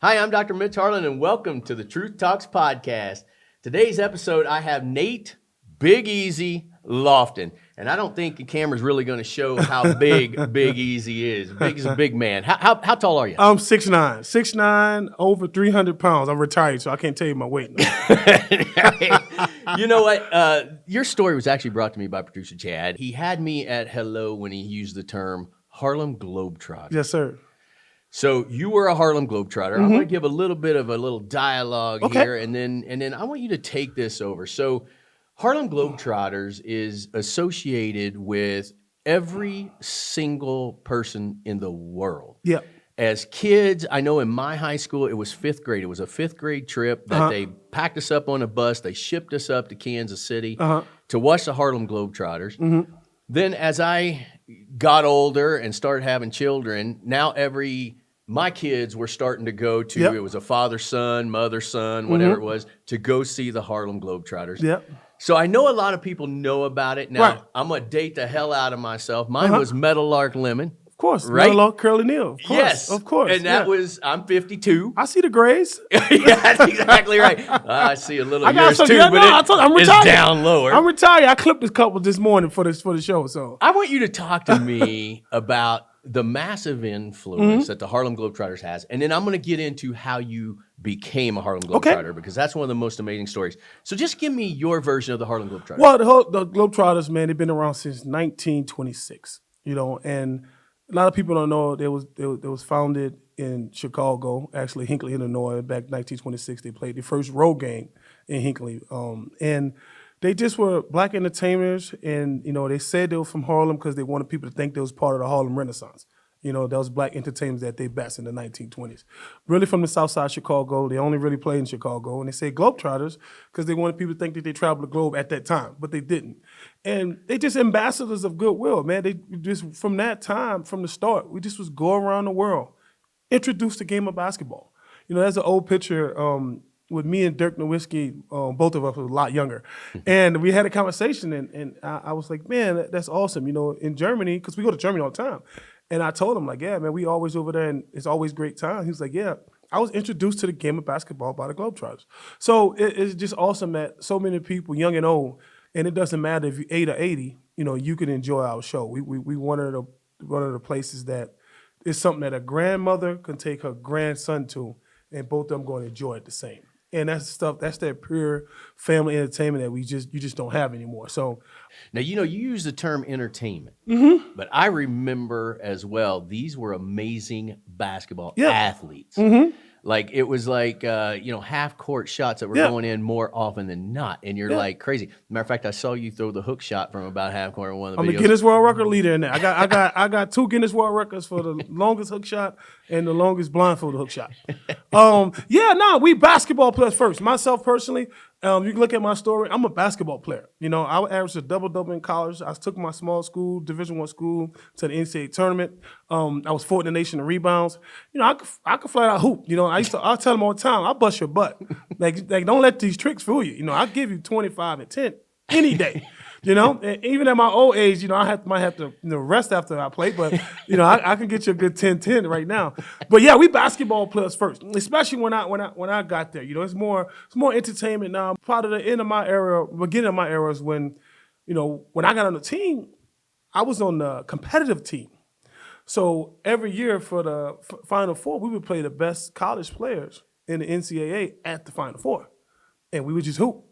Hi, I'm Dr. Mitch Harlan, and welcome to the Truth Talks podcast. Today's episode, I have Nate Big Easy Lofton, and I don't think the camera's really going to show how big Big Easy is. Big is a big man. How tall are you? I'm 6'9", over 300 pounds. I'm retired, so I can't tell you my weight. You know what? Your story was actually brought to me by producer Chad. He had me at hello when he used the term Harlem Globetrotter. Yes, sir. So you were a Harlem Globetrotter. I'm going to give a little bit of a little dialogue here, and then I want you to take this over. So Harlem Globetrotters is associated with every single person in the world. Yeah. As kids, I know in my high school, it was 5th grade. It was a 5th grade trip that they packed us up on a bus. They shipped us up to Kansas City to watch the Harlem Globetrotters. Then as I got older and started having children, now my kids were starting to go to, it was a father-son, mother-son, whatever it was, to go see the Harlem Globetrotters. Yep. So I know a lot of people know about it. Now, I'm going to date the hell out of myself. Mine was Meadowlark Lemon. Of course. Right? Meadowlark Curly Neal. Of course. Yes. Of course. And that was, I'm 52. I see the grays. Yeah, that's exactly right. I see a little of yours too, I'm it's retired. down lower. I'm retired. I clipped this couple this morning for the show. So I want you to talk to me about the massive influence that the Harlem Globetrotters has, and then I'm going to get into how you became a Harlem Globetrotter because that's one of the most amazing stories. So just give me your version of the Harlem Globetrotters. Well, the Globetrotters, man, they've been around since 1926. And a lot of people don't know they was founded in Chicago, actually Hinckley, Illinois, back in 1926. They played the first road game in Hinckley, and they just were black entertainers, and they said they were from Harlem because they wanted people to think they was part of the Harlem Renaissance. Those black entertainers at their best in the 1920s. Really from the south side of Chicago. They only really played in Chicago. And they say Globetrotters because they wanted people to think that they traveled the globe at that time, but they didn't. And they just ambassadors of goodwill, man. They just, from that time, from the start, we just was go around the world, introduce the game of basketball. There's an old picture with me and Dirk Nowitzki, both of us were a lot younger. And we had a conversation, and I was like, man, that's awesome. In Germany, because we go to Germany all the time. And I told him, like, yeah, man, we always over there, and it's always great time. He was like, yeah, I was introduced to the game of basketball by the Globetrotters. So it's just awesome that so many people, young and old, and it doesn't matter if you're 8 or 80, you can enjoy our show. We one of the places that is something that a grandmother can take her grandson to, and both of them going to enjoy it the same. And that's that pure family entertainment that you just don't have anymore. So now, you use the term entertainment, but I remember as well, these were amazing basketball athletes. Like it was like, half court shots that were going in more often than not. And you're like crazy. Matter of fact, I saw you throw the hook shot from about half court in one of the videos. I'm the Guinness World Record leader in there. I got 2 Guinness World Records for the longest hook shot and the longest blindfolded hook shot. We basketball players first. Myself personally, you can look at my story. I'm a basketball player. I averaged a double in college. I took my small school, Division I school, to the NCAA tournament. I was 4th in the nation in rebounds. I could flat out hoop. I tell them all the time, I'll bust your butt. like don't let these tricks fool you. I'll give you 25 and 10 any day. And even at my old age, might have to rest after I play, but I can get you a good 10-10 right now. But yeah, we basketball players first, especially when I got there. It's more entertainment now. Part of the end of my era, beginning of my era is when I got on the team, I was on the competitive team. So every year for the Final Four, we would play the best college players in the NCAA at the Final Four, and we would just hoop.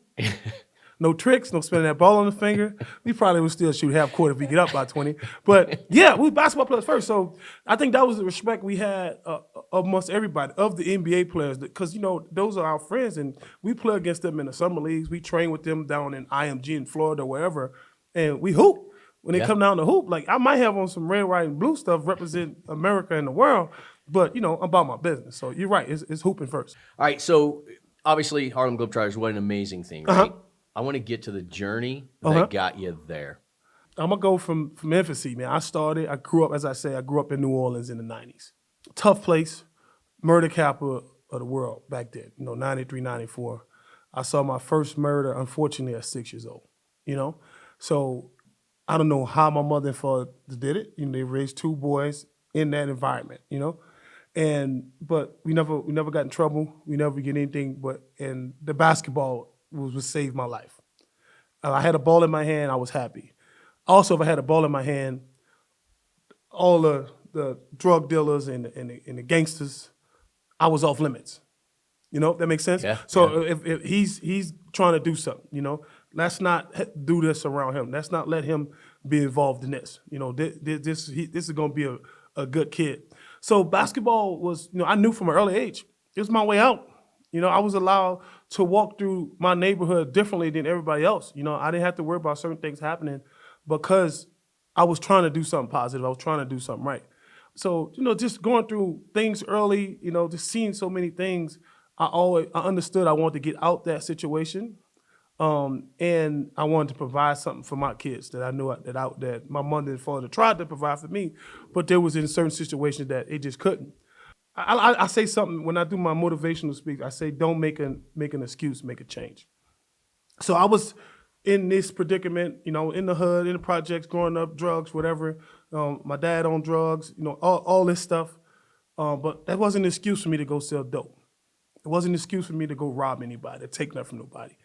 No tricks, no spinning that ball on the finger. We probably would still shoot half court if we get up by 20. But yeah, we basketball players first. So I think that was the respect we had amongst everybody, of the NBA players, because, those are our friends, and we play against them in the summer leagues. We train with them down in IMG in Florida or wherever, and we hoop. When they come down to hoop, like I might have on some red, white, and blue stuff, represent America and the world, but, I'm about my business. So you're right, it's hooping first. All right, so obviously Harlem Globetrotters, what an amazing thing, right? I want to get to the journey that got you there. I'm going to go from infancy, man. I grew up in New Orleans in the 90s. Tough place, murder capital of the world back then, 93, 94. I saw my first murder, unfortunately, at 6 years old, So I don't know how my mother and father did it. They raised 2 boys in that environment, But we never got in trouble. We never get anything. And the basketball was what saved my life. I had a ball in my hand. I was happy. Also, if I had a ball in my hand, all the drug dealers and the gangsters, I was off limits. You know, if that makes sense? Yeah. So if he's trying to do something, let's not do this around him. Let's not let him be involved in this. This is going to be a good kid. So basketball was, I knew from an early age, it was my way out. I was allowed to walk through my neighborhood differently than everybody else. I didn't have to worry about certain things happening because I was trying to do something positive. I was trying to do something right. So, just going through things early, just seeing so many things, I understood I wanted to get out that situation. And I wanted to provide something for my kids that I knew that my mother and father tried to provide for me, but there was in certain situations that it just couldn't. I say something when I do my motivational speak. I say, don't make an excuse, make a change. So I was in this predicament, in the hood, in the projects, growing up, drugs, whatever. My dad on drugs, all this stuff. But that wasn't an excuse for me to go sell dope. It wasn't an excuse for me to go rob anybody, to take nothing from nobody.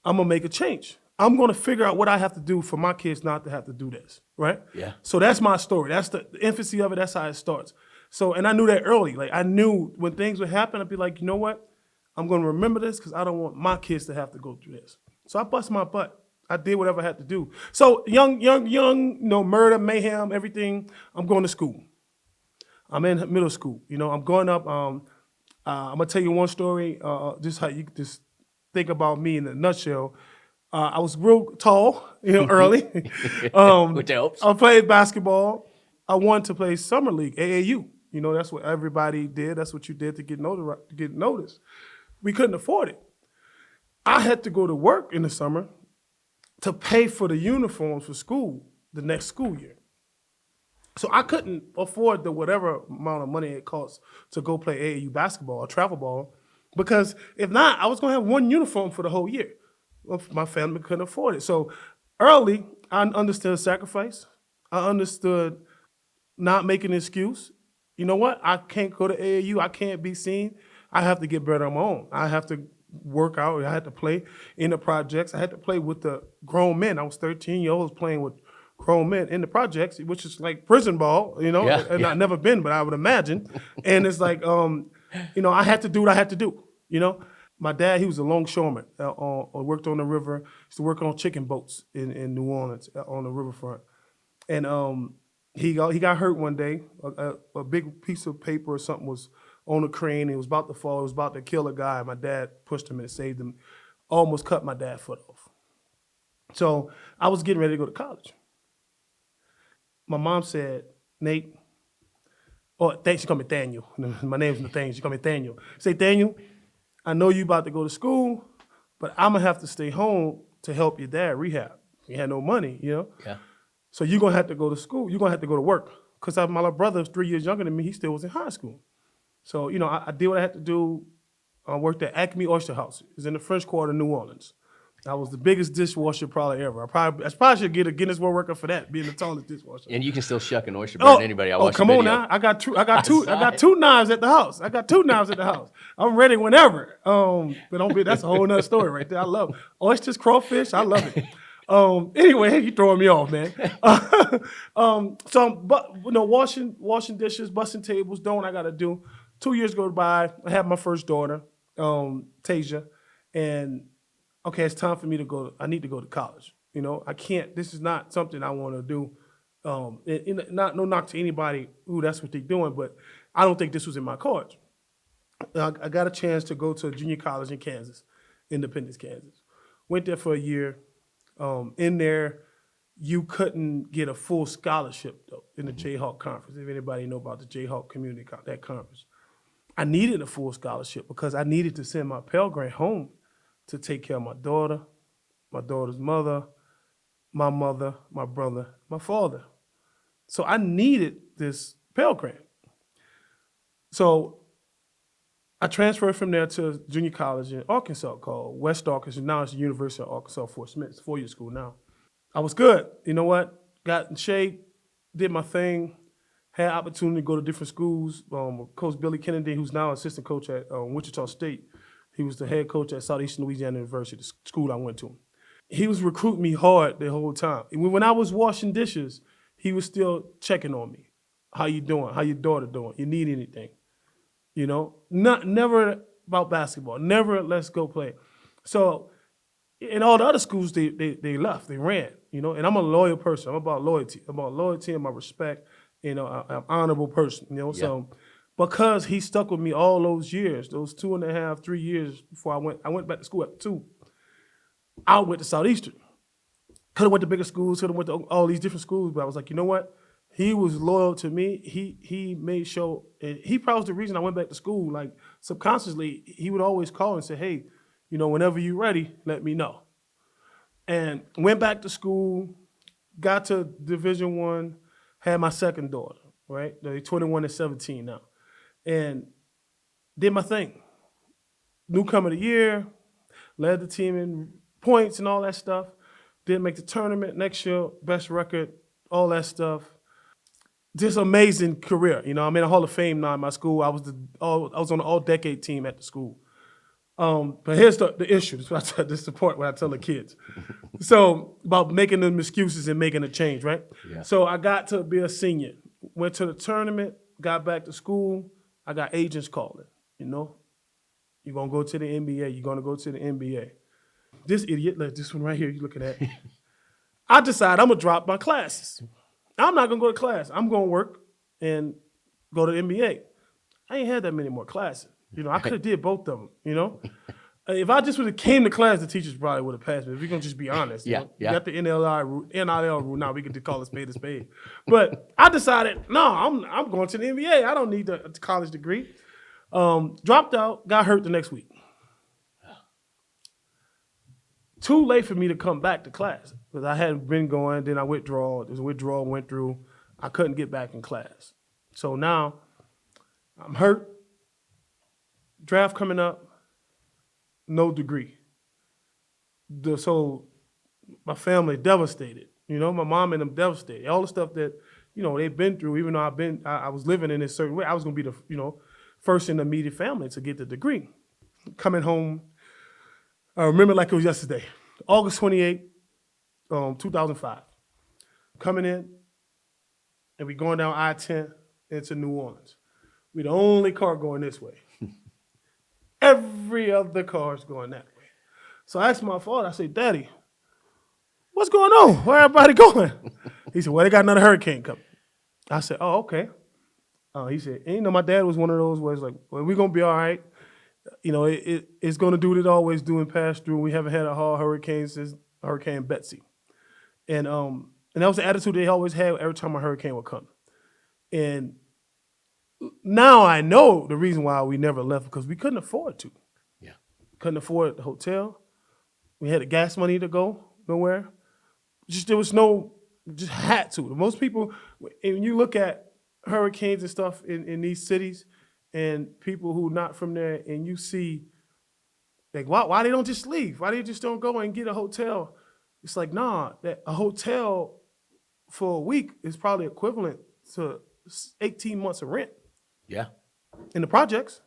I'm going to make a change. I'm going to figure out what I have to do for my kids not to have to do this, right? Yeah. So that's my story. That's the infancy of it. That's how it starts. So, and I knew that early. Like, I knew when things would happen, I'd be like, you know what? I'm going to remember this because I don't want my kids to have to go through this. So I bust my butt. I did whatever I had to do. So young, murder, mayhem, everything. I'm going to school. I'm in middle school. I'm going up. I'm going to tell you one story, just how you just think about me in a nutshell. I was real tall, early. Which helps. I played basketball. I wanted to play summer league, AAU. That's what everybody did. That's what you did to get noticed. We couldn't afford it. I had to go to work in the summer to pay for the uniforms for school the next school year. So I couldn't afford the whatever amount of money it costs to go play AAU basketball or travel ball, because if not, I was going to have one uniform for the whole year. Well, my family couldn't afford it. So early, I understood sacrifice. I understood not making an excuse. You know what? I can't go to AAU. I can't be seen. I have to get better on my own. I have to work out. I had to play in the projects. I had to play with the grown men. I was 13 years old playing with grown men in the projects, which is like prison ball, and I've never been, but I would imagine. And it's like, I had to do what I had to do, My dad, he was a longshoreman, worked on the river, used to work on chicken boats in New Orleans on the riverfront. And he got hurt one day. A big piece of paper or something was on a crane. It was about to fall. It was about to kill a guy. My dad pushed him and saved him. Almost cut my dad's foot off. So I was getting ready to go to college. My mom said, Nate, she called me Daniel. My name's Nathaniel. She called me Daniel. Say, Daniel, I know you about to go to school, but I'm going to have to stay home to help your dad rehab. He had no money, Yeah. So you're going to have to go to school. You're going to have to go to work. Because my little brother was 3 years younger than me. He still was in high school. So, I did what I had to do. I worked at Acme Oyster House. It was in the French Quarter, New Orleans. I was the biggest dishwasher probably ever. I probably should get a Guinness World Record for that, being the tallest dishwasher. And you can still shuck an oyster better than anybody. I watched come on now! I got two knives at the house. I'm ready whenever. But that's a whole nother story right there. I love oysters, crawfish. I love it. Anyway, you throwing me off, man. Washing dishes, busting tables, doing what I got to do. 2 years go by. I have my first daughter, Tasia, and okay, it's time for me to go. I need to go to college. I can't. This is not something I want to do. Not no knock to anybody who that's what they're doing, but I don't think this was in my cards. I got a chance to go to a junior college in Kansas, Independence, Kansas. Went there for a year. In there, you couldn't get a full scholarship though in the Jayhawk conference. If anybody know about the Jayhawk community, that conference, I needed a full scholarship because I needed to send my Pell Grant home to take care of my daughter, my daughter's mother, my brother, my father. So I needed this Pell Grant. So I transferred from there to a junior college in Arkansas called West Arkansas. Now it's the University of Arkansas Fort Smith. It's a 4-year school now. I was good. You know what? Got in shape, did my thing, had opportunity to go to different schools. Coach Billy Kennedy, who's now assistant coach at Wichita State, he was the head coach at Southeastern Louisiana University, the school I went to. He was recruiting me hard the whole time. When I was washing dishes, he was still checking on me. How you doing? How your daughter doing? You need anything? You know, never about basketball. Never let's go play. So in all the other schools, they left, they ran. You know, and I'm a loyal person. I'm about loyalty. I'm about loyalty and my respect. You know, I'm an honorable person. You know, so because he stuck with me all those years, those 2.5, 3 years before I went back to school after 2. I went to Southeastern. Could have went to bigger schools, could have went to all these different schools, but I was like, you know what? He was loyal to me. He made sure, and he probably was the reason I went back to school. Like subconsciously, he would always call and say, hey, you know, whenever you're ready, let me know. And went back to school, got to Division I, had my second daughter, right? They're 21 and 17 now. And did my thing. Newcomer of the year, led the team in points and all that stuff. Didn't make the tournament next year, best record, all that stuff. Just amazing career. You know, I'm in a Hall of Fame now in my school. I was on the all-decade team at the school. But here's the issue. This is what I tell the kids. So about making them excuses and making a change, right? Yeah. So I got to be a senior. Went to the tournament, got back to school. I got agents calling, you know. You're going to go to the NBA. You're going to go to the NBA. This idiot, like this one right here you're looking at, I decided I'm going to drop my classes. I'm not going to go to class. I'm going to work and go to the NBA. I ain't had that many more classes. You know, I could have did both of them, you know. If I just would have came to class, the teachers probably would have passed me. If we're going to just be honest. You know? You got the NIL rule. Now we can call it spade a spade. But I decided, no, I'm going to the NBA. I don't need a college degree. Dropped out, got hurt the next week. Too late for me to come back to class because I hadn't been going. Then I withdrew. There's a withdrawal went through. I couldn't get back in class. So now I'm hurt. Draft coming up. No degree. So my family devastated. You know, my mom and them devastated. All the stuff that, you know, they've been through, even though I was living in a certain way, I was going to be the, you know, first in the immediate family to get the degree. Coming home, I remember like it was yesterday, August 28, 2005. Coming in, and we going down I-10 into New Orleans. We the only car going this way. Every other car's going that way. So I asked my father, I said, Daddy, what's going on? Where everybody going? He said, well, they got another hurricane coming. I said, oh, okay. He said, and, you know, my dad was one of those where it's like, well, we're going to be all right. You know, it's going to do what it always do and pass through. We haven't had a hard hurricane since Hurricane Betsy. And that was the attitude they always had every time a hurricane would come. And now I know the reason why we never left, because we couldn't afford to. Yeah. Couldn't afford the hotel. We had the gas money to go nowhere. There was no, just had to. Most people, when you look at hurricanes and stuff in these cities, and people who not from there, and you see, like, why they don't just leave? Why they just don't go and get a hotel? It's like, nah, that a hotel for a week is probably equivalent to 18 months of rent. Yeah. In the projects,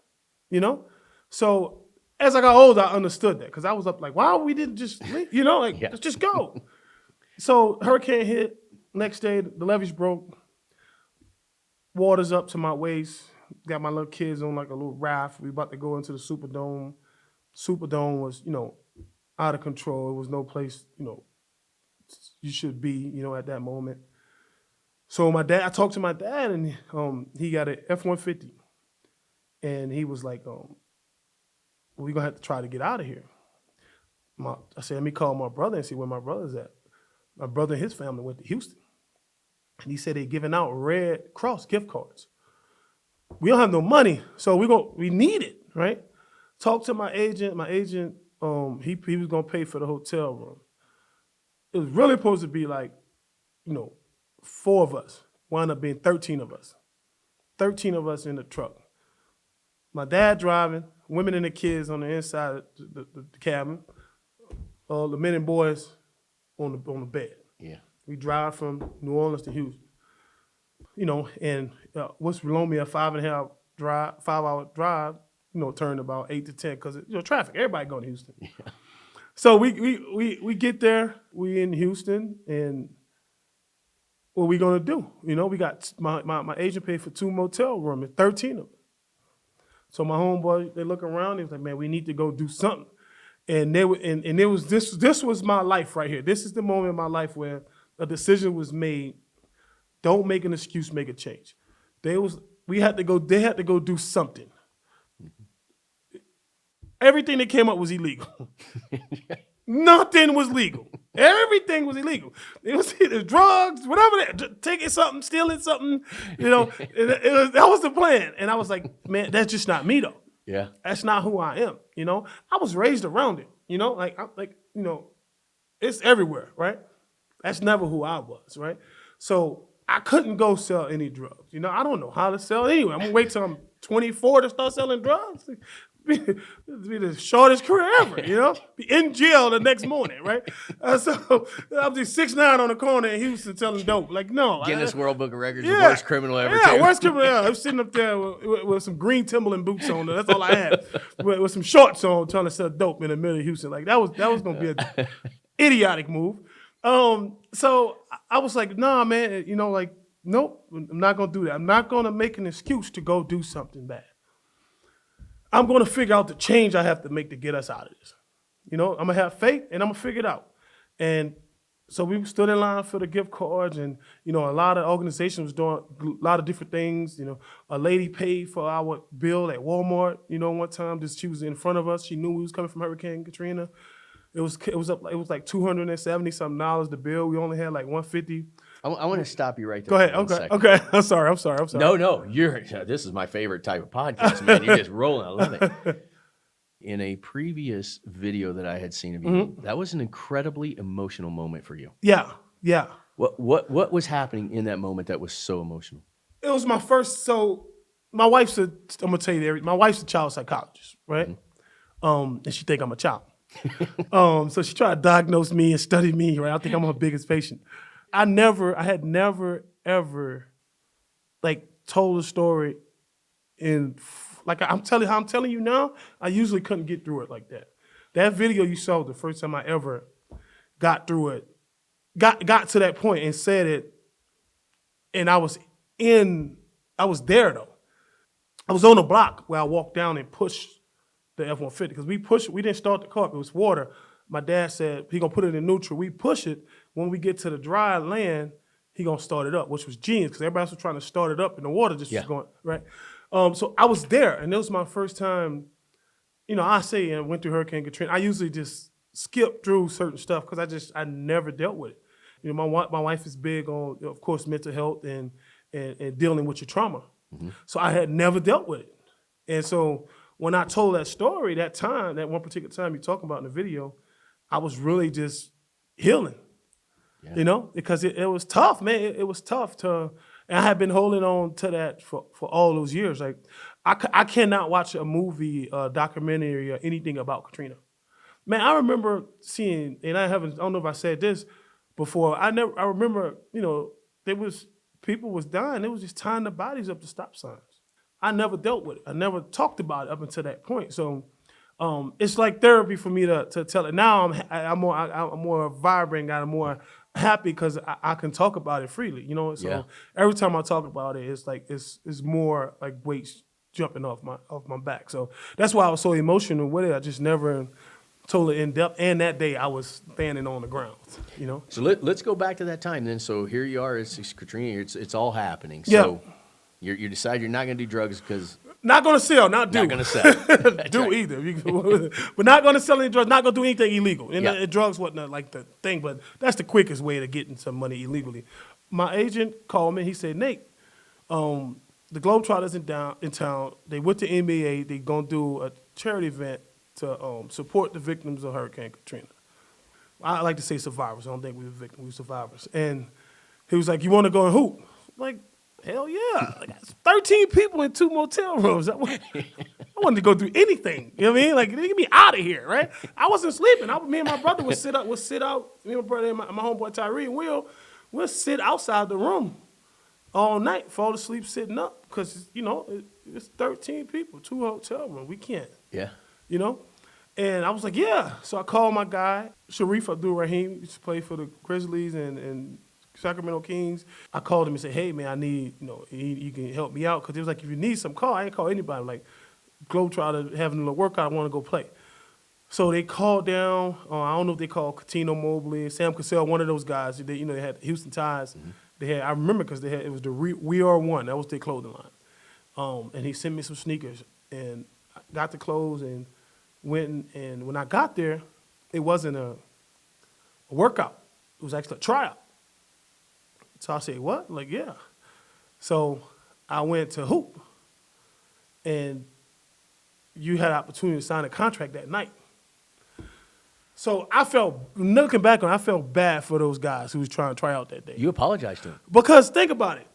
you know? So as I got older, I understood that, because I was up like, why we didn't just leave? You know, like, let's just go. So hurricane hit, next day, the levees broke, water's up to my waist. Got my little kids on like a little raft. We about to go into the Superdome. Superdome was, you know, out of control. It was no place, you know, you should be, you know, at that moment. So I talked to my dad, and he got an F-150. And he was like, we're going to have to try to get out of here. I said, let me call my brother and see where my brother's at. My brother and his family went to Houston. And he said they're giving out Red Cross gift cards. We don't have no money, so we need it, right? Talked to my agent. My agent, he was gonna pay for the hotel room. It was really supposed to be like, you know, 4 of us. Wound up being 13 of us. 13 of us in the truck. My dad driving, women and the kids on the inside of the cabin. The men and boys on the bed. Yeah. We drive from New Orleans to Houston. And what's below me a 5 hour drive, turned about 8 to 10 because traffic. Everybody going to Houston. Yeah. So we get there. We in Houston, and what we gonna do? We got my agent paid for 2 motel rooms, 13 of them. So my homeboy, they look around. They was like, man, we need to go do something. And it was this was my life right here. This is the moment in my life where a decision was made. Don't make an excuse, make a change. They had to go do something. Everything that came up was illegal. Nothing was legal. Everything was illegal. It was either drugs, whatever, taking something, stealing something, that was the plan. And I was like, man, that's just not me though. Yeah. That's not who I am. I was raised around it, it's everywhere, right? That's never who I was, right? So I couldn't go sell any drugs. I don't know how to sell anyway. I'm gonna wait till I'm 24 to start selling drugs. Be the shortest career ever, Be in jail the next morning, right? So I'm just 6'9" on the corner in Houston selling dope. Like, no. Guinness World Book of Records, the worst criminal ever. Yeah, worst criminal ever. I'm sitting up there with some green Timberland boots on. That's all I had. with some shorts on, trying to sell dope in the middle of Houston. Like, that was going to be an idiotic move. So I was like, nah, man, nope, I'm not going to do that. I'm not going to make an excuse to go do something bad. I'm going to figure out the change I have to make to get us out of this. I'm going to have faith, and I'm going to figure it out. And so we stood in line for the gift cards, and, a lot of organizations was doing a lot of different things. A lady paid for our bill at Walmart, one time. She was in front of us. She knew we was coming from Hurricane Katrina. It was like $270-something the bill. We only had like $150. I want to stop you right there. Go ahead. Okay. I'm sorry. No. This is my favorite type of podcast, man. You're just rolling. I love it. In a previous video that I had seen of you, that was an incredibly emotional moment for you. Yeah. What was happening in that moment that was so emotional? It was my first. So my wife's I'm gonna tell you my wife's a child psychologist, right? And she think I'm a child. So she tried to diagnose me and study me, right? I think I'm her biggest patient. I had never, ever, told a story I'm telling you now, I usually couldn't get through it like that. That video you saw the first time I ever got through it, got to that point and said it, and I was there though. I was on the block where I walked down and pushed the F-150 because we didn't start the car, it was water. My dad said he gonna put it in neutral. We push it. When we get to the dry land, he gonna start it up, which was genius because everybody else was trying to start it up and the water just was going, right? So I was there, and it was my first time, I went through Hurricane Katrina. I usually just skip through certain stuff because I never dealt with it. My wife is big on, of course, mental health and dealing with your trauma. Mm-hmm. So I had never dealt with it. And so when I told that story, that one particular time you're talking about in the video, I was really just healing, because it was tough, man. It was tough and I had been holding on to that for all those years. Like, I cannot watch a movie, documentary, or anything about Katrina. Man, I remember seeing, and I don't know if I said this before. I remember, there was people was dying. They was just tying the bodies up to stop signs. I never dealt with it. I never talked about it up until that point. So. It's like therapy for me to tell it. Now I'm more vibrant, I'm more happy because I can talk about it freely, So every time I talk about it, it's like it's more like weights jumping off my back. So that's why I was so emotional with it. I just never told it in depth. And that day I was standing on the ground, So let's go back to that time then. So here you are, it's Katrina. It's all happening. So you decide you're not going to do drugs because. Not going to sell, not do. Not going to sell. do right. Either. But not going to sell any drugs, not going to do anything illegal. And drugs wasn't like the thing, but that's the quickest way to getting some money illegally. My agent called me. He said, Nate, the Globetrotters in town, they went to NBA. They going to do a charity event to support the victims of Hurricane Katrina. I like to say survivors. I don't think we were victims. We were survivors. And he was like, you want to go and hoop? Like, hell yeah. Like, that's 13 people in 2 motel rooms. I wanted to go do anything. You know what I mean? Like, get me out of here, right? I wasn't sleeping. Me and my brother would sit out. Me and my brother and my homeboy Tyree and we'll sit outside the room all night, fall asleep sitting up because, it's 13 people, 2 hotel rooms. We can't, Yeah. you know? And I was like, yeah. So I called my guy, Sharif Abdul Rahim, used to play for the Grizzlies and Sacramento Kings. I called him and said, hey, man, I need, you can help me out. Because he was like, if you need some, call. I ain't call anybody. Like, Globetrotter having a little workout, I want to go play. So they called down. I don't know if they called Katrina Mobley, Sam Cassell, one of those guys. They had Houston Ties. Mm-hmm. I remember because it was the We Are One. That was their clothing line. And he sent me some sneakers. And I got the clothes and went. And when I got there, it wasn't a workout. It was actually a tryout. So I said, what? Like, yeah. So I went to hoop. And you had an opportunity to sign a contract that night. So looking back on it, I felt bad for those guys who was trying to try out that day. You apologized to them. Because think about it.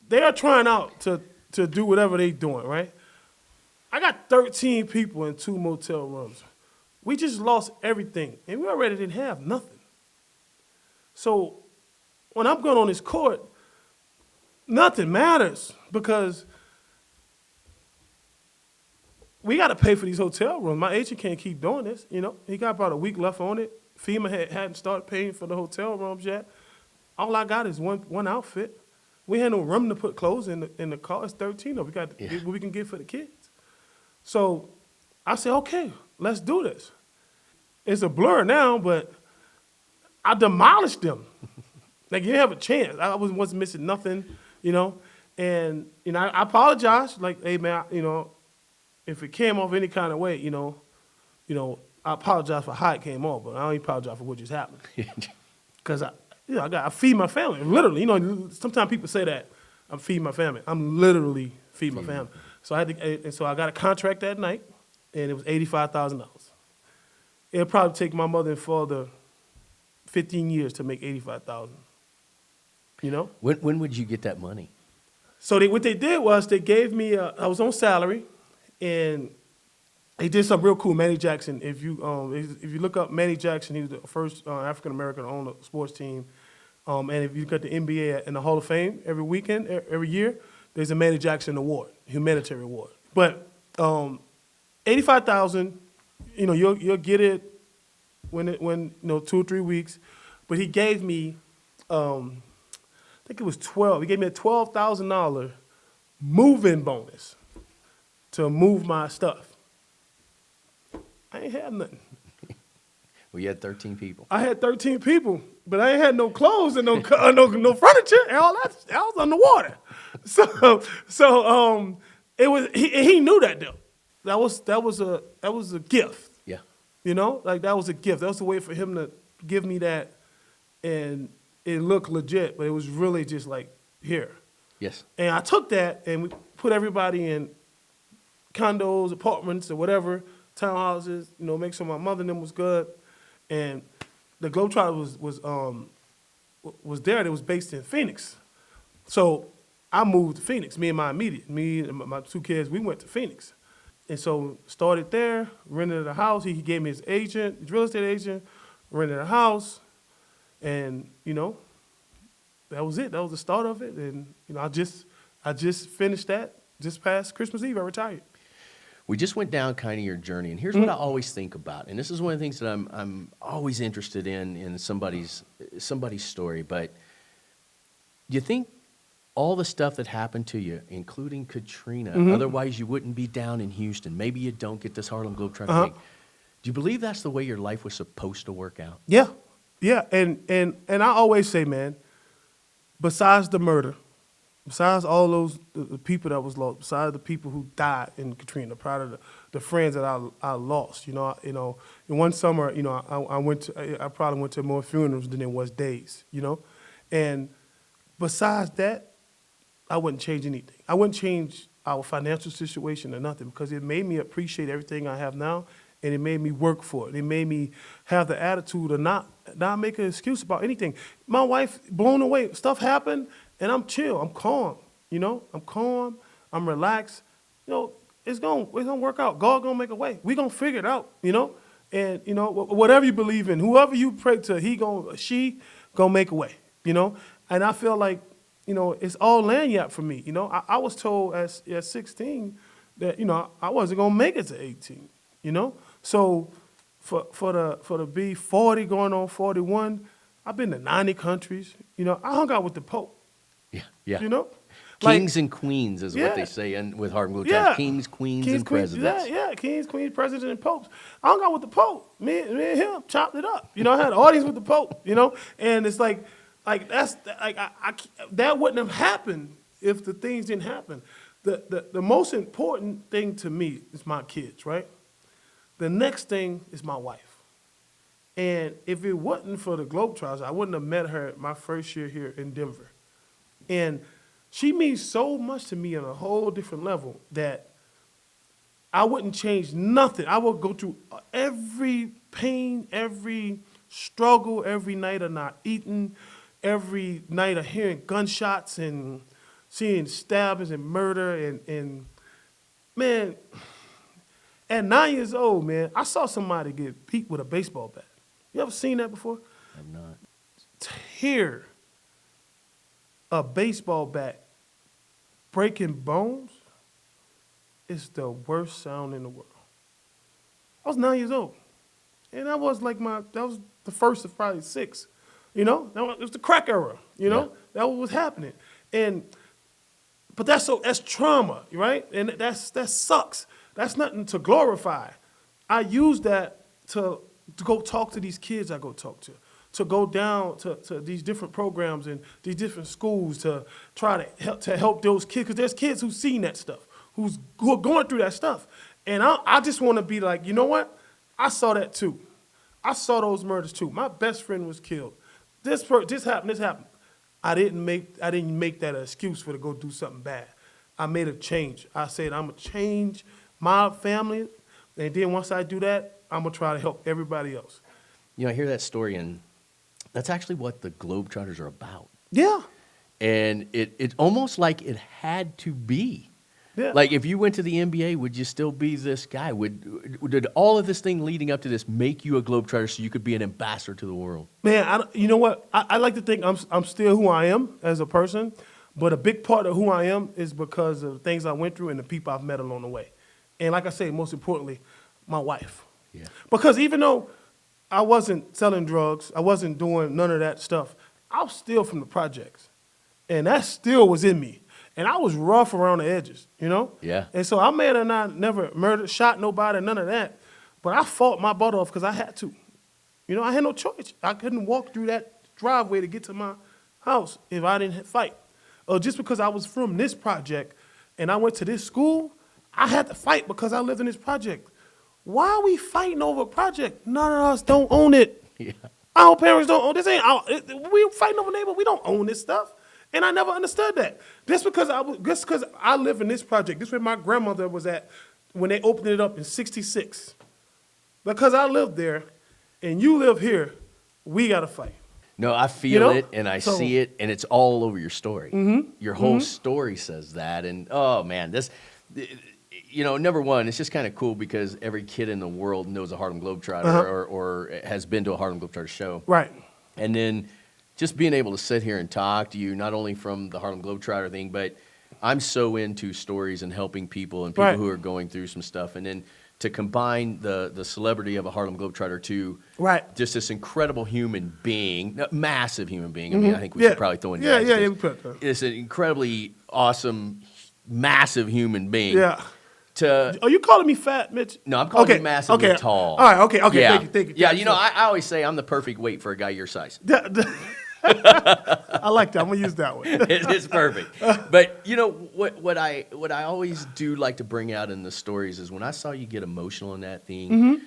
They are trying out to do whatever they're doing, right? I got 13 people in 2 motel rooms. We just lost everything, and we already didn't have nothing. So when I'm going on this court, nothing matters because we got to pay for these hotel rooms. My agent can't keep doing this, He got about a week left on it. FEMA hadn't started paying for the hotel rooms yet. All I got is one outfit. We had no room to put clothes in the car. It's 13 of. We got what we can get for the kids. So I said, okay, let's do this. It's a blur now, but I demolished them. Like, you have a chance. I wasn't missing nothing, And, I apologized. Like, hey, man, if it came off any kind of way, I apologize for how it came off, but I don't apologize for what just happened. Because I feed my family, literally. Sometimes people say that I'm feeding my family. I'm literally feeding my family. So I got a contract that night, and it was $85,000. It'll probably take my mother and father 15 years to make $85,000. When would you get that money? So what they did was they gave me I was on salary. And he did something real cool. Manny Jackson. If you look up Manny Jackson, he was the first African American to own a sports team. And if you look at the NBA in the Hall of Fame every weekend, every year, there's a Manny Jackson Award, humanitarian award. But $85,000, you'll get it when 2 or 3 weeks. But he gave me, I think it was 12. He gave me a $12,000 move-in bonus to move my stuff. I ain't had nothing. Well, you had 13 people. I had 13 people, but I ain't had no clothes and no furniture, and all that was underwater. So it was he knew that though. That was a gift. Yeah. Like that was a gift. That was a way for him to give me that, and it looked legit, but it was really just like here. Yes. And I took that and we put everybody in condos, apartments, or whatever, townhouses, make sure my mother and them was good. And the Globetrotter was there. It was based in Phoenix. So I moved to Phoenix, me and my 2 kids, we went to Phoenix. And so started there, rented a house. He gave me his agent, his real estate agent, rented a house. And, that was it. That was the start of it. And, I just finished that. Just past Christmas Eve, I retired. We just went down kind of your journey, and here's what I always think about, and this is one of the things that I'm always interested in somebody's story. But do you think all the stuff that happened to you, including Katrina, otherwise you wouldn't be down in Houston? Maybe you don't get this Harlem Globetrotter gig. Do you believe that's the way your life was supposed to work out? Yeah, and I always say, man, besides the murder. Besides all those the people that was lost, besides the people who died in Katrina, proud of the friends that I lost, in one summer, I probably went to more funerals than there was days, and besides that, I wouldn't change anything. I wouldn't change our financial situation or nothing because it made me appreciate everything I have now, and it made me work for it. It made me have the attitude of not make an excuse about anything. My wife blown away. Stuff happened. And I'm chill. I'm calm. I'm calm. I'm relaxed. It's gonna work out. God gonna make a way. We gonna figure it out. And whatever you believe in, whoever you pray to, she gonna make a way. And I feel like it's all lanyard for me. I was told at 16 that, I wasn't going to make it to 18, So for the be 40 going on 41, I've been to 90 countries. I hung out with the Pope, Yeah. Like, Kings and queens is what they say with Harlem Globetrotters. yeah. Kings, queens, and presidents. Yeah, kings, queens, presidents, and popes. I hung out with the Pope. Me and him chopped it up. I had an audience with the Pope. And it's like that's like that wouldn't have happened if the things didn't happen. The most important thing to me is my kids, right? The next thing is my wife. And if it wasn't for the Globetrotters, I wouldn't have met her my first year here in Denver. And she means so much to me on a whole different level that I wouldn't change nothing. I would go through every pain, every struggle, every night of not eating, every night of hearing gunshots and seeing stabbings and murder. And man, at 9 years old, man, I saw somebody get beat with a baseball bat. You ever seen that before? I'm not. To hear a baseball bat breaking bones is the worst sound in the world. I was 9 years old. And that was the first of probably 6. It was the crack era, That was happening. But that's trauma, right? And that sucks. That's nothing to glorify. I use that to go talk to these kids I go talk to go down to these different programs and these different schools to try to help those kids, because there's kids who've seen that stuff, who are going through that stuff. And I just want to be like, you know what? I saw that too. I saw those murders too. My best friend was killed. This happened. I didn't make that an excuse for to go do something bad. I made a change. I said, I'm going to change my family, and then once I do that, I'm going to try to help everybody else. I hear that story, and that's actually what the Globetrotters are about. Yeah. And it's almost like it had to be. Yeah. Like, if you went to the NBA, would you still be this guy? Did all of this thing leading up to this make you a Globetrotter so you could be an ambassador to the world? Man, you know what? I like to think I'm still who I am as a person, but a big part of who I am is because of the things I went through and the people I've met along the way. And like I say, most importantly, my wife. Yeah. Because even though I wasn't selling drugs, I wasn't doing none of that stuff, I was still from the projects. And that still was in me. And I was rough around the edges, Yeah. And so I may have not never murdered, shot nobody, none of that. But I fought my butt off because I had to. I had no choice. I couldn't walk through that driveway to get to my house if I didn't fight. Or just because I was from this project and I went to this school, I had to fight because I lived in this project. Why are we fighting over a project? None of us don't own it. Yeah. Our parents don't own this. We fighting over neighbor. We don't own this stuff. And I never understood that. Just because I live in this project. This is where my grandmother was at when they opened it up in '66. Because I lived there and you live here, we got to fight. No, I feel it and I see it, and it's all over your story. Mm-hmm. Your whole story says that. And, oh, man, number one, it's just kind of cool because every kid in the world knows a Harlem Globetrotter or has been to a Harlem Globetrotter show. Right. And then just being able to sit here and talk to you, not only from the Harlem Globetrotter thing, but I'm so into stories and helping people and people who are going through some stuff. And then to combine the celebrity of a Harlem Globetrotter to just this incredible human being, massive human being. I mean, I think we should probably throw in we put that. It's an incredibly awesome, massive human being. Yeah. Are you calling me fat, Mitch? No, I'm calling you massively tall. All right, okay. Yeah. Thank you. Yeah, I always say I'm the perfect weight for a guy your size. I like that. I'm gonna use that one. It's perfect. But what I always do like to bring out in the stories is when I saw you get emotional in that thing.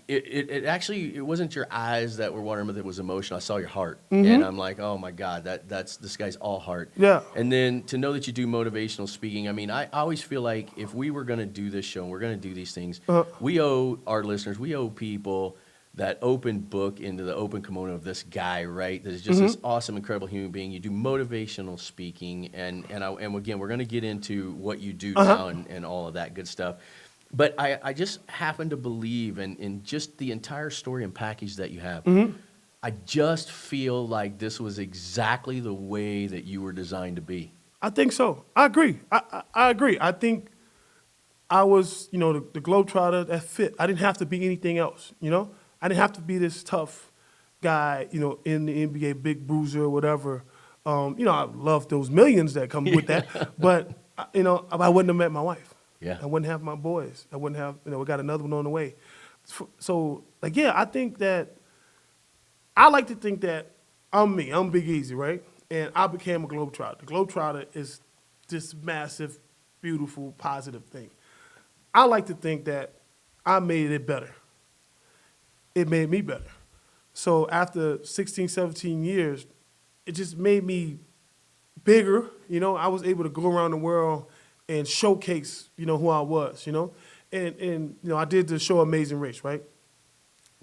It actually wasn't your eyes that were watering, but it was emotional. I saw your heart, and I'm like, oh my God, that's this guy's all heart. Yeah. And then to know that you do motivational speaking. I mean, I always feel like if we were going to do this show and we're going to do these things, we owe our listeners, we owe people that open book into the open kimono of this guy, right? That is just this awesome, incredible human being. You do motivational speaking, and again, we're going to get into what you do now and all of that good stuff. But I just happen to believe in just the entire story and package that you have. I just feel like this was exactly the way that you were designed to be. I think so. I agree. I agree. I think I was, the Globetrotter that fit. I didn't have to be anything else, I didn't have to be this tough guy, in the NBA, big bruiser or whatever. I love those millions that come with that, but, I wouldn't have met my wife. Yeah. I wouldn't have my boys. I wouldn't have, we got another one on the way. So, I think that, I like to think that I'm me. I'm Big Easy, right? And I became a Globetrotter. The Globetrotter is this massive, beautiful, positive thing. I like to think that I made it better. It made me better. So after 16, 17 years, it just made me bigger. I was able to go around the world and showcase, who I was, And I did the show Amazing Race, right?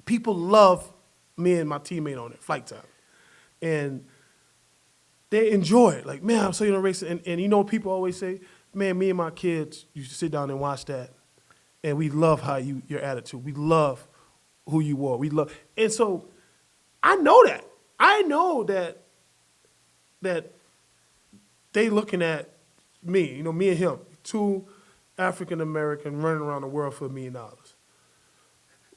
People love me and my teammate on it, Flight Time. And they enjoy it. Like, man, I'm so race. And people always say, man, me and my kids used to sit down and watch that. And we love how your attitude. We love who you are. We love. And so I know that. I know that they looking at me, me and him, two African-American running around the world for $1 million.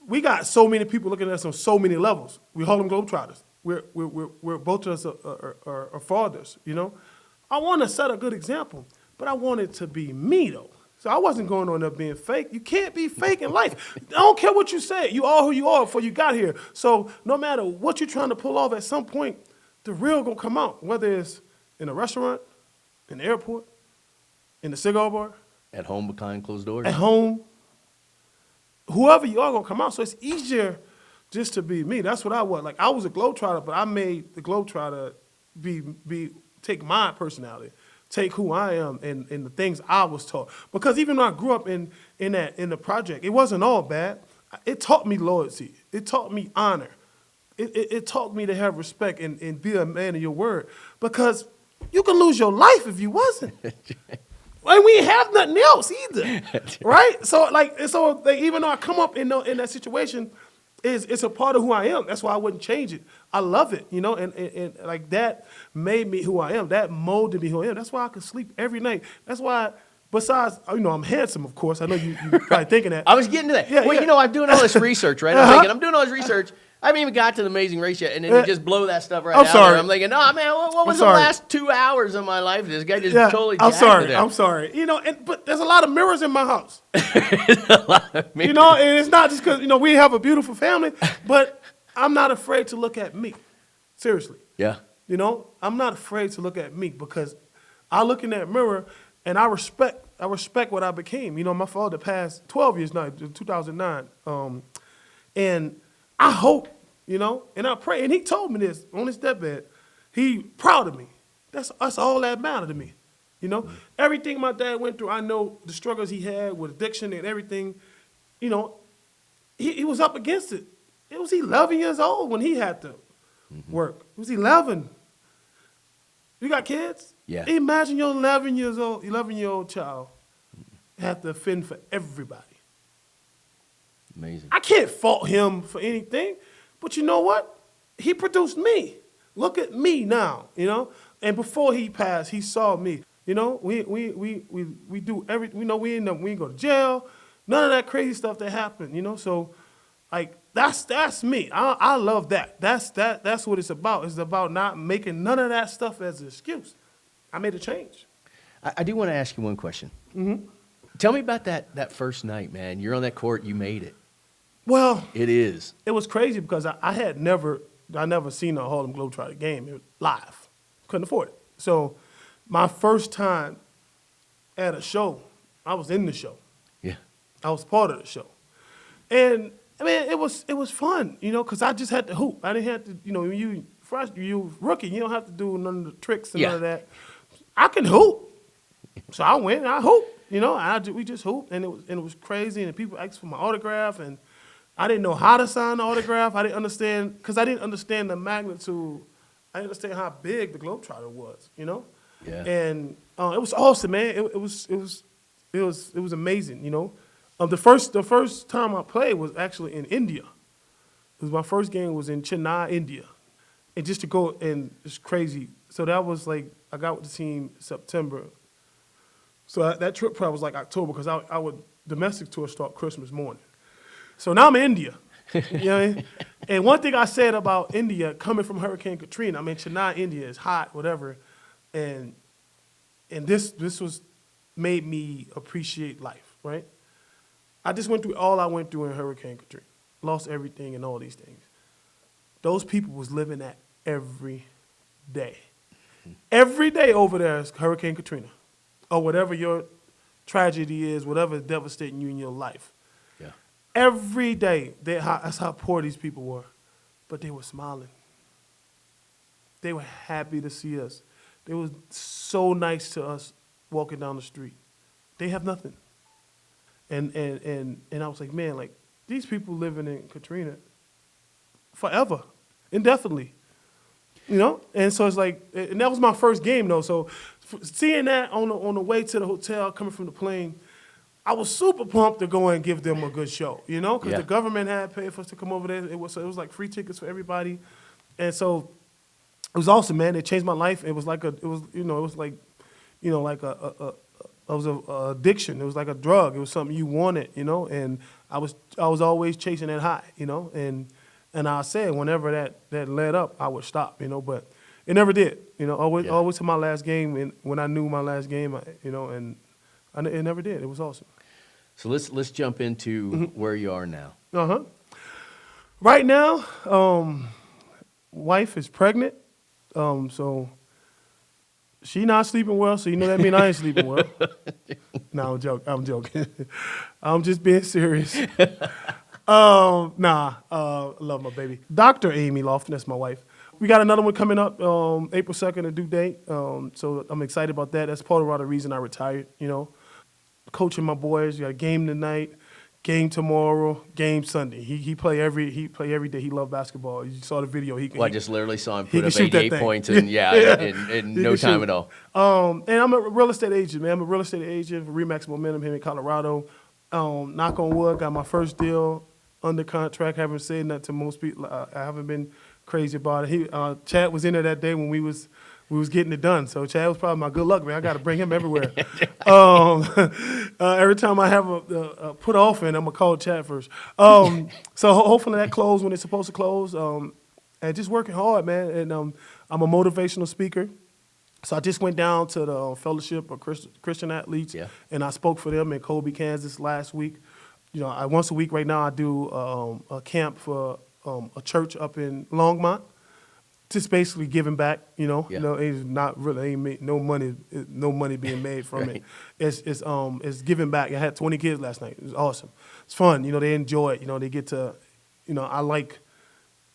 We got so many people looking at us on so many levels. We're Harlem Globetrotters. We're both of us are fathers, I want to set a good example, but I want it to be me, though. So I wasn't going on there being fake. You can't be fake in life. I don't care what you say. You are who you are before you got here. So no matter what you're trying to pull off, at some point, the real going to come out, whether it's in a restaurant, in the airport, in the cigar bar. At home behind closed doors? At home. Whoever you are going to come out. So it's easier just to be me. That's what I was. Like, I was a Globetrotter, but I made the Globetrotter take my personality, take who I am and the things I was taught. Because even though I grew up in the project, it wasn't all bad. It taught me loyalty. It taught me honor. It taught me to have respect and be a man of your word. Because you can lose your life if you wasn't. And we ain't have nothing else either, right? So even though I come up in that situation, it's a part of who I am. That's why I wouldn't change it. I love it, and like that made me who I am. That molded me who I am. That's why I could sleep every night. That's why, besides, I'm handsome, of course. I know you're probably thinking that. I was getting to that. Yeah, well, yeah. I'm doing all this research, right? I'm doing all this research. I haven't even got to the Amazing Race yet, and then you just blow that stuff right out sorry. there. I'm thinking, oh, man, what was the last 2 hours of my life? This guy just totally I'm jacked sorry. it I'm sorry. But there's a lot of mirrors in my house. a lot of mirrors. And it's not just because, we have a beautiful family, but I'm not afraid to look at me. Seriously. Yeah. I'm not afraid to look at me because I look in that mirror and I respect what I became. My father passed 12 years now, 2009. And I hope, and I pray. And he told me this on his deathbed. He proud of me. That's all that mattered to me. Everything my dad went through, I know the struggles he had with addiction and everything. He was up against it. It was 11 years old when he had to work. It was 11. You got kids? Yeah. Imagine your 11-year-old child have to fend for everybody. Amazing. I can't fault him for anything, but you know what? He produced me. Look at me now, And before he passed, he saw me. We do everything. We ain't go to jail. None of that crazy stuff that happened. So, like that's me. I love that. That's what it's about. It's about not making none of that stuff as an excuse. I made a change. I do want to ask you one question. Mm-hmm. Tell me about that first night, man. You're on that court. You made it. Well, it was crazy because I had never seen a Harlem Globetrotter game live. Couldn't afford it. So my first time at a show, I was in the show. Yeah. I was part of the show. And I mean, it was fun, because I just had to hoop. I didn't have to, when you rookie, you don't have to do none of the tricks and none of that. I can hoop. So I went and I hooped, we just hooped and it was crazy and people asked for my autograph and I didn't know how to sign the autograph. I didn't understand, because I didn't understand the magnitude. I didn't understand how big the Globetrotter was, Yeah. And it was awesome, man. It was amazing, The first time I played was actually in India, It was my first game was in Chennai, India. And just to go, and it's crazy. So that was like, I got with the team September. So that trip probably was like October because I would domestic tour start Christmas morning. So now I'm in India. You know what I mean? And one thing I said about India, coming from Hurricane Katrina, I mean, Chennai, India is hot, whatever. And this was made me appreciate life, right? I just went through all I went through in Hurricane Katrina. Lost everything and all these things. Those people was living that every day. Every day over there is Hurricane Katrina. Or whatever your tragedy is, whatever is devastating you in your life. Yeah. Every day, that's how poor these people were. But they were smiling. They were happy to see us. They were so nice to us walking down the street. They have nothing. And I was like, man, like, these people living in Katrina forever, indefinitely. You know? And so it's like, and that was my first game, though. So seeing that on the way to the hotel, coming from the plane, I was super pumped to go and give them a good show, you know? Because the government had paid for us to come over there. It was like free tickets for everybody. And so it was awesome, man. It changed my life. It was like a addiction. It was like a drug. It was something you wanted, you know? And I was always chasing that high, you know? And I said whenever that led up, I would stop, you know? But it never did, you know? Always to my last game, and when I knew my last game, you know, and it never did. It was awesome. So let's jump into where you are now. Uh-huh. Right now, wife is pregnant, so she not sleeping well, so you know that mean I ain't sleeping well. No, I'm joking. I'm just being serious. Love my baby. Dr. Amy Lofton, that's my wife. We got another one coming up, April 2nd, a due date. So I'm excited about that. That's part of the reason I retired, you know. Coaching my boys. You got a game tonight, game tomorrow, game Sunday. He play every day. He loved basketball. You saw the video. I just literally saw him put up 88 points in no time at all. And I'm a real estate agent, man. I'm a real estate agent for Remax Momentum here in Colorado. Knock on wood, got my first deal under contract. Haven't said that to most people. I haven't been crazy about it. Chad was in there that day when we was getting it done. So Chad was probably my good luck, man. I got to bring him everywhere. Every time I have a put off in, I'm going to call Chad first. So hopefully that closed when it's supposed to close. And just working hard, man. And I'm a motivational speaker. So I just went down to the Fellowship of Christian Athletes, and I spoke for them in Colby, Kansas last week. You know, once a week right now I do a camp for a church up in Longmont. Just basically giving back, you know. You know, it's not really no money being made from it. It's giving back. I had 20 kids last night. It was awesome. It's fun. You know, they enjoy it. You know, they get to, you know, I like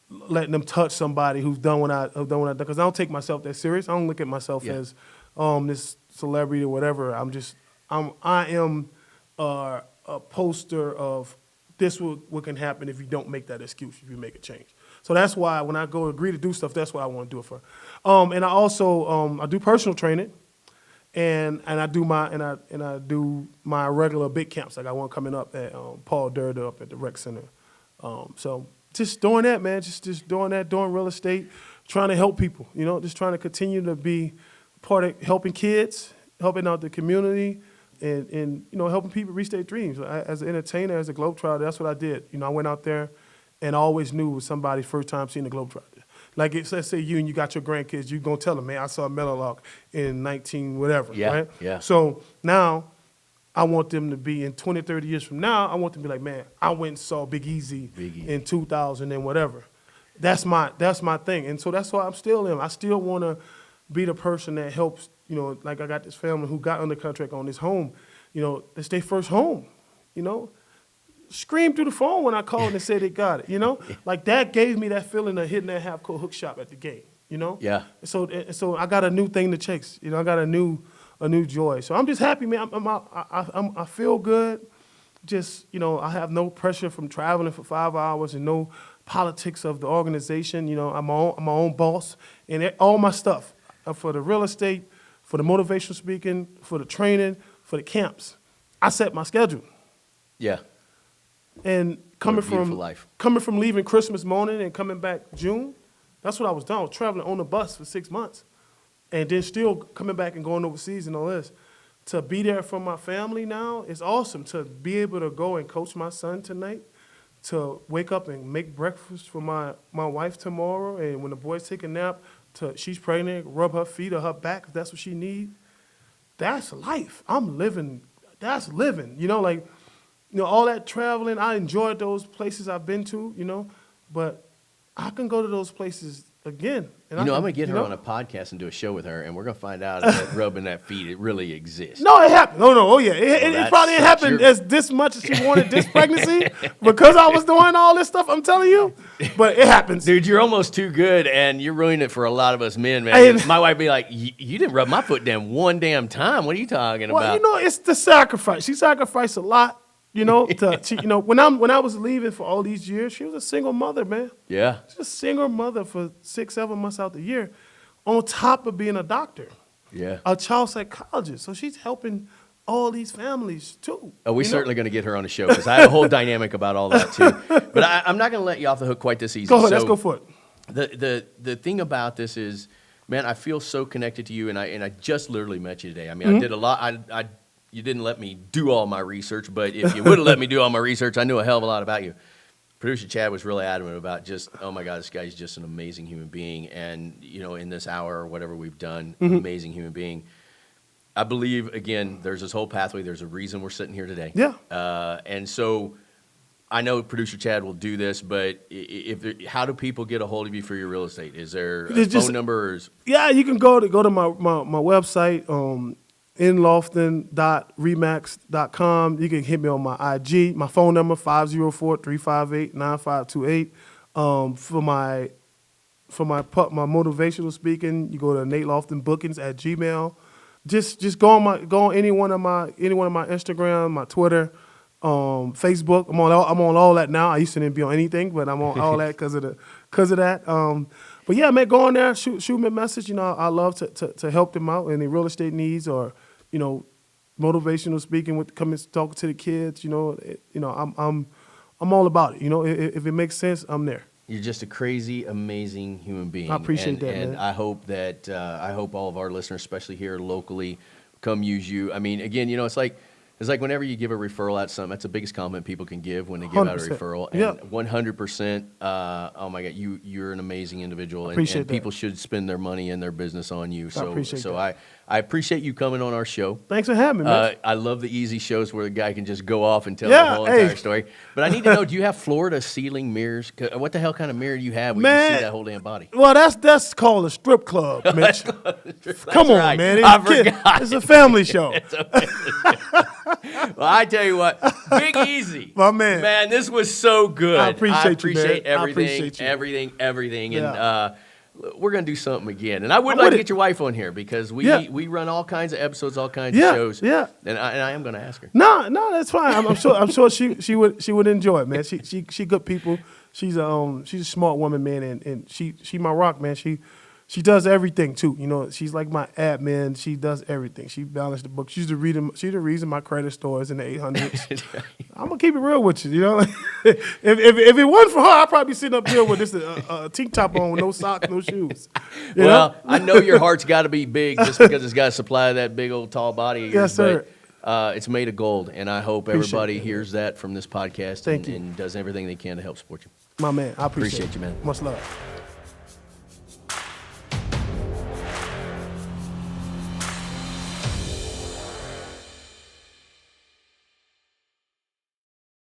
letting them touch somebody who's done what I've done, because I don't take myself that serious. I don't look at myself as this celebrity or whatever. I am a poster of this what can happen if you don't make that excuse, if you make a change. So that's why when I agree to do stuff, that's what I want to do it for. And I also I do personal training, and I do my regular big camps. I got one coming up at Paul Durda up at the Rec Center. So just doing that, man. Just doing that, doing real estate, trying to help people. You know, just trying to continue to be part of helping kids, helping out the community, and you know, helping people reach their dreams. As an entertainer, as a Globetrotter, that's what I did. You know, I went out there and I always knew it was somebody's first time seeing the Globetrotter. Like, let's say you got your grandkids, you going to tell them, man, I saw Mellowlock in 19 whatever, right? Yeah. So now I want them to be in 20, 30 years from now, I want them to be like, man, I went and saw Big Easy in 2000 and whatever. That's my thing. And so that's why I'm still in. I still want to be the person that helps, you know, like I got this family who got under contract on this home. You know, it's their first home, you know. Screamed through the phone when I called and said they got it, you know? Like, that gave me that feeling of hitting that half-court hook shot at the game, you know? Yeah. So I got a new thing to chase, you know? I got a new joy. So I'm just happy, man. I feel good. Just, you know, I have no pressure from traveling for 5 hours and no politics of the organization. You know, I'm my own boss, and all my stuff for the real estate, for the motivational speaking, for the training, for the camps. I set my schedule. Yeah. And What a beautiful life. coming from leaving Christmas morning and coming back June, that's what I was doing. I was traveling on the bus for 6 months, and then still coming back and going overseas and all this. To be there for my family now is awesome. To be able to go and coach my son tonight, to wake up and make breakfast for my wife tomorrow, and when the boys take a nap, she's pregnant, rub her feet or her back if that's what she needs. That's life. I'm living. That's living. All that traveling, I enjoyed those places I've been to, but I can go to those places again. And I'm going to get her on a podcast and do a show with her, and we're going to find out if rubbing that feet, it really exists. No, it happened. Oh, yeah. It probably didn't happen as this much as she wanted this pregnancy because I was doing all this stuff, I'm telling you. But it happens. Dude, you're almost too good, and you're ruining it for a lot of us men, man. My wife be like, you didn't rub my foot down one damn time. What are you talking about? Well, it's the sacrifice. She sacrificed a lot. When I was leaving for all these years, she was a single mother, man. Yeah. She's a single mother for 6-7 months out the year, on top of being a doctor. Yeah. A child psychologist. So she's helping all these families too. Oh, we're certainly going to get her on the show because I have a whole dynamic about all that too. But I'm not going to let you off the hook quite this easy. Go ahead, let's go for it. The thing about this is, man, I feel so connected to you, and I just literally met you today. I mean, I did a lot. You didn't let me do all my research, but if you would have let me do all my research, I knew a hell of a lot about you. Producer Chad was really adamant about just, oh my God, this guy's just an amazing human being. And, in this hour or whatever we've done, amazing human being. I believe, again, there's this whole pathway. There's a reason we're sitting here today. Yeah. And so I know Producer Chad will do this, but how do people get a hold of you for your real estate? Is there a phone number? Yeah, you can go to my website, nlofton.remax.com. You can hit me on my IG. My phone number, 504-358-9528. For my motivational speaking, you go to Nate Lofton Bookings at Gmail. Just go on any one of my Instagram, my Twitter, Facebook. I'm on all that now. I used to didn't be on anything, but I'm on all that because of that. But yeah, man, go on there, shoot me a message. I love to help them out any real estate needs or motivational speaking with coming talking to the kids. I'm all about it. If it makes sense, I'm there. You're just a crazy, amazing human being. I appreciate that, and man. I hope that I hope all of our listeners, especially here locally, come use you. I mean, again, it's like whenever you give a referral out something, that's the biggest compliment people can give when they give out a 100%. referral. Yeah. And 100%, oh my God, you're an amazing individual. Appreciate and that. people should spend their money and their business on you. I appreciate that. I appreciate you coming on our show. Thanks for having me, man. I love the easy shows where the guy can just go off and tell Yeah, the whole hey. entire story. But I need to know, do you have floor-to-ceiling mirrors? What the hell kind of mirror do you have where you Man. can see that whole damn body? Well, that's called a strip club, Mitch. Come on, right. man. I forgot. It's a family show. Well, I tell you what, Big Easy. My man. Man, this was so good. I appreciate you, man. everything. I appreciate you. Everything. Yeah. And we're going to do something again. And I would like to get your wife on here because we run all kinds of episodes, all kinds of shows. Yeah. And I am going to ask her. No, that's fine. I'm sure she would enjoy it, man. She good people. She's a smart woman, man, and she my rock, man. She does everything too. She's like my admin. She does everything. She balanced the book. She's the reason my credit score is in the 800s. I'm gonna keep it real with you. If it wasn't for her, I'd probably be sitting up here with this tank top on with no socks, no shoes. Well, I know your heart's got to be big just because it's got to supply that big old tall body of yours. Yes, sir. But it's made of gold, and I hope everybody that, hears that from this podcast Thank you. and does everything they can to help support you. My man, I appreciate you, man. Much love.